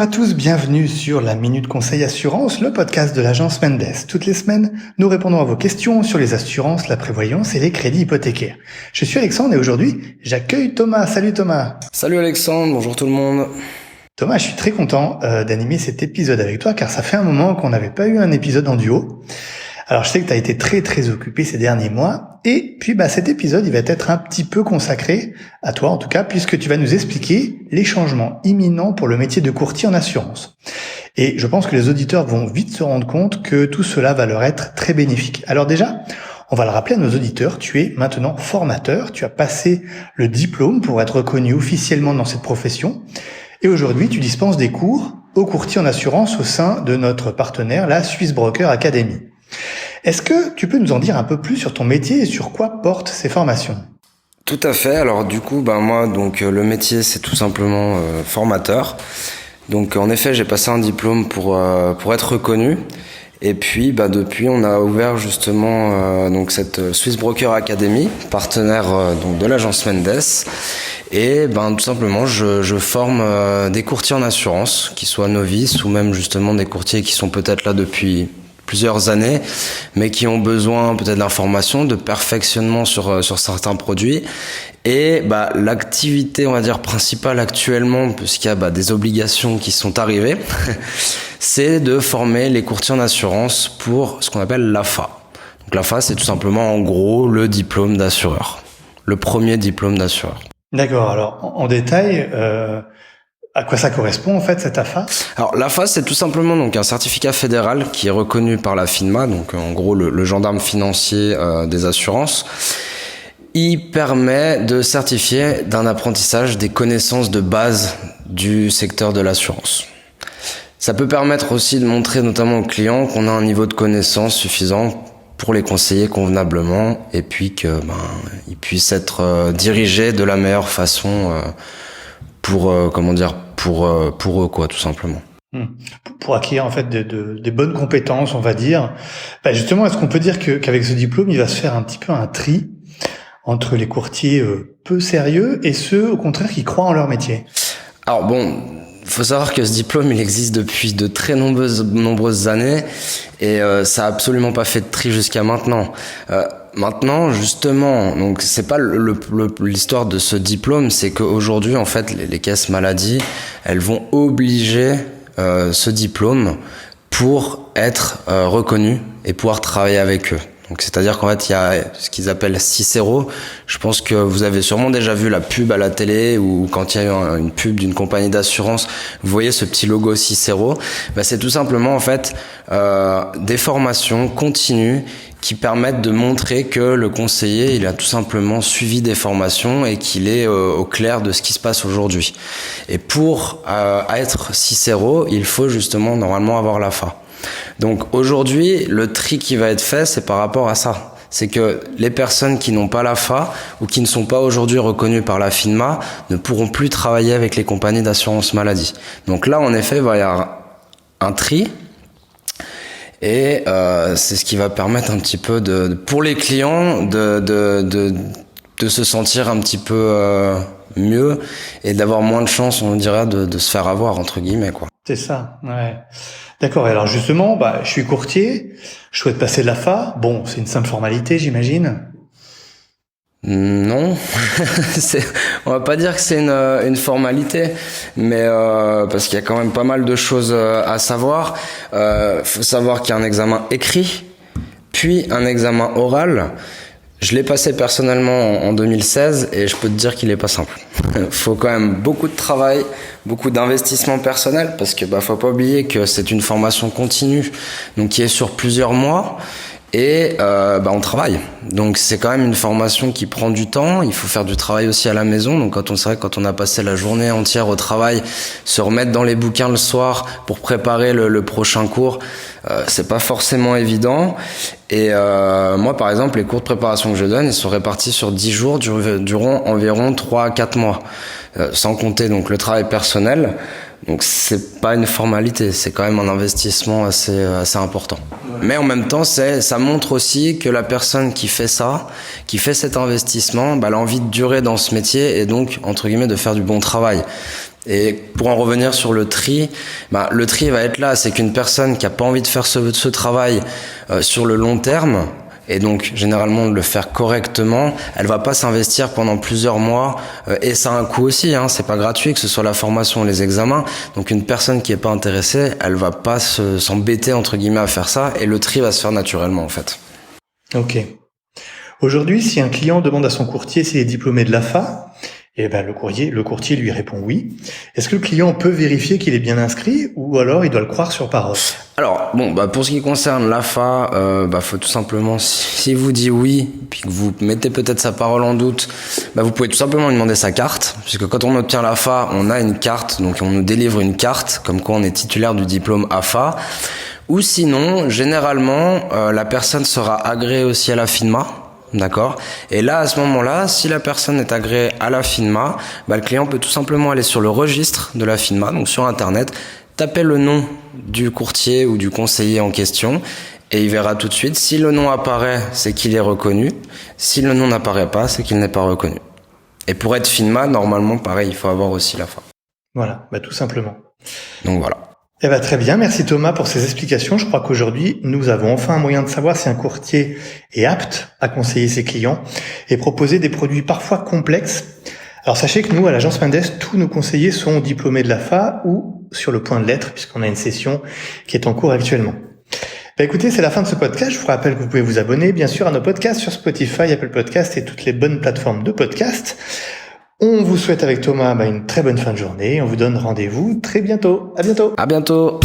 Bonjour à tous, bienvenue sur la Minute Conseil Assurance, le podcast de l'agence Mendes. Toutes les semaines, nous répondons à vos questions sur les assurances, la prévoyance et les crédits hypothécaires. Je suis Alexandre et aujourd'hui, j'accueille Thomas. Salut Thomas. Salut Alexandre, bonjour tout le monde. Thomas, je suis très content d'animer cet épisode avec toi car ça fait un moment qu'on n'avait pas eu un épisode en duo. Alors je sais que tu as été très occupé ces derniers mois et puis cet épisode il va être un petit peu consacré à toi en tout cas puisque tu vas nous expliquer les changements imminents pour le métier de courtier en assurance. Et je pense que les auditeurs vont vite se rendre compte que tout cela va leur être très bénéfique. Alors déjà, on va le rappeler à nos auditeurs, tu es maintenant formateur, tu as passé le diplôme pour être reconnu officiellement dans cette profession et aujourd'hui tu dispenses des cours aux courtiers en assurance au sein de notre partenaire, la Swiss Broker Academy. Est-ce que tu peux nous en dire un peu plus sur ton métier et sur quoi portent ces formations ? Tout à fait. Alors du coup, moi, le métier, c'est tout simplement formateur. Donc en effet, j'ai passé un diplôme pour être reconnu. Et puis, depuis, on a ouvert justement cette Swiss Broker Academy, partenaire de l'agence Mendes. Et tout simplement, je forme des courtiers en assurance, qui soient novices ou même justement des courtiers qui sont peut-être là depuis plusieurs années, mais qui ont besoin peut-être d'informations, de perfectionnement sur certains produits. Et l'activité, on va dire, principale actuellement, puisqu'il y a des obligations qui sont arrivées, c'est de former les courtiers en assurance pour ce qu'on appelle l'AFA. Donc l'AFA, c'est tout simplement en gros le diplôme d'assureur, le premier diplôme d'assureur. D'accord, alors en détail, à quoi ça correspond en fait cette AFA ? Alors l'AFA c'est tout simplement un certificat fédéral qui est reconnu par la FINMA, donc en gros le gendarme financier des assurances. Il permet de certifier d'un apprentissage des connaissances de base du secteur de l'assurance. Ça peut permettre aussi de montrer notamment aux clients qu'on a un niveau de connaissance suffisant pour les conseiller convenablement et puis que ils puissent être dirigés de la meilleure façon pour eux tout simplement. Pour acquérir en fait des bonnes compétences, on va dire. Justement, est-ce qu'on peut dire qu'avec ce diplôme, il va se faire un petit peu un tri entre les courtiers peu sérieux et ceux au contraire qui croient en leur métier ? Alors faut savoir que ce diplôme, il existe depuis de très nombreuses années et ça a absolument pas fait de tri jusqu'à maintenant. Maintenant, justement, donc c'est pas l'histoire de ce diplôme, c'est qu'aujourd'hui, en fait, les caisses maladie, elles vont obliger ce diplôme pour être reconnues et pouvoir travailler avec eux. Donc c'est-à-dire qu'en fait, il y a ce qu'ils appellent Cicero. Je pense que vous avez sûrement déjà vu la pub à la télé ou quand il y a une pub d'une compagnie d'assurance, vous voyez ce petit logo Cicero. C'est tout simplement en fait des formations continues qui permettent de montrer que le conseiller, il a tout simplement suivi des formations et qu'il est au clair de ce qui se passe aujourd'hui. Et pour être Cicero, il faut justement normalement avoir l'AFA. Donc aujourd'hui, le tri qui va être fait, c'est par rapport à ça. C'est que les personnes qui n'ont pas l'AFA ou qui ne sont pas aujourd'hui reconnues par la FINMA ne pourront plus travailler avec les compagnies d'assurance maladie. Donc là, en effet, il va y avoir un tri. Et c'est ce qui va permettre un petit peu pour les clients de se sentir un petit peu mieux et d'avoir moins de chance, on dirait, de se faire avoir entre guillemets quoi. C'est ça, ouais. D'accord. Et alors justement, je suis courtier, je souhaite passer l'AFA. C'est une simple formalité, j'imagine. Non, on va pas dire que c'est une formalité, mais parce qu'il y a quand même pas mal de choses à savoir. Faut savoir qu'il y a un examen écrit, puis un examen oral. Je l'ai passé personnellement en 2016 et je peux te dire qu'il est pas simple. Faut quand même beaucoup de travail, beaucoup d'investissement personnel parce que faut pas oublier que c'est une formation continue, donc qui est sur plusieurs mois. Et on travaille. Donc c'est quand même une formation qui prend du temps. Il faut faire du travail aussi à la maison. Donc quand on a passé la journée entière au travail, se remettre dans les bouquins le soir pour préparer le prochain cours, c'est pas forcément évident. Et moi par exemple, les cours de préparation que je donne, ils sont répartis sur 10 jours durant environ 3 à 4 mois. Sans compter donc le travail personnel. Donc c'est pas une formalité, c'est quand même un investissement assez important. Mais en même temps, ça montre aussi que la personne qui fait ça, qui fait cet investissement, elle a envie de durer dans ce métier et donc entre guillemets de faire du bon travail. Et pour en revenir sur le tri, le tri va être là. C'est qu'une personne qui a pas envie de faire ce travail sur le long terme, et donc généralement de le faire correctement, elle va pas s'investir pendant plusieurs mois, et ça a un coût aussi, c'est pas gratuit, que ce soit la formation ou les examens. Donc une personne qui est pas intéressée, elle va pas s'embêter entre guillemets à faire ça, et le tri va se faire naturellement en fait. Ok. Aujourd'hui, si un client demande à son courtier s'il est diplômé de l'AFA, le courtier lui répond oui. Est-ce que le client peut vérifier qu'il est bien inscrit ou alors il doit le croire sur parole? Alors, pour ce qui concerne l'AFA, faut tout simplement, si vous dit oui, puis que vous mettez peut-être sa parole en doute, vous pouvez tout simplement lui demander sa carte, puisque quand on obtient l'AFA, on a une carte, donc on nous délivre une carte, comme quoi on est titulaire du diplôme AFA. Ou sinon, généralement, la personne sera agréée aussi à la FINMA. D'accord. Et là, à ce moment-là, si la personne est agréée à la FINMA, le client peut tout simplement aller sur le registre de la FINMA, donc sur Internet, taper le nom du courtier ou du conseiller en question, et il verra tout de suite. Si le nom apparaît, c'est qu'il est reconnu. Si le nom n'apparaît pas, c'est qu'il n'est pas reconnu. Et pour être FINMA, normalement, pareil, il faut avoir aussi l'AFA. Voilà, tout simplement. Donc voilà. Très bien, merci Thomas pour ces explications. Je crois qu'aujourd'hui, nous avons enfin un moyen de savoir si un courtier est apte à conseiller ses clients et proposer des produits parfois complexes. Alors sachez que nous, à l'agence Mendes, tous nos conseillers sont diplômés de l'AFA ou sur le point de l'être, puisqu'on a une session qui est en cours actuellement. Écoutez, c'est la fin de ce podcast. Je vous rappelle que vous pouvez vous abonner, bien sûr, à nos podcasts sur Spotify, Apple Podcasts et toutes les bonnes plateformes de podcasts. On vous souhaite avec Thomas une très bonne fin de journée. On vous donne rendez-vous très bientôt. À bientôt. À bientôt.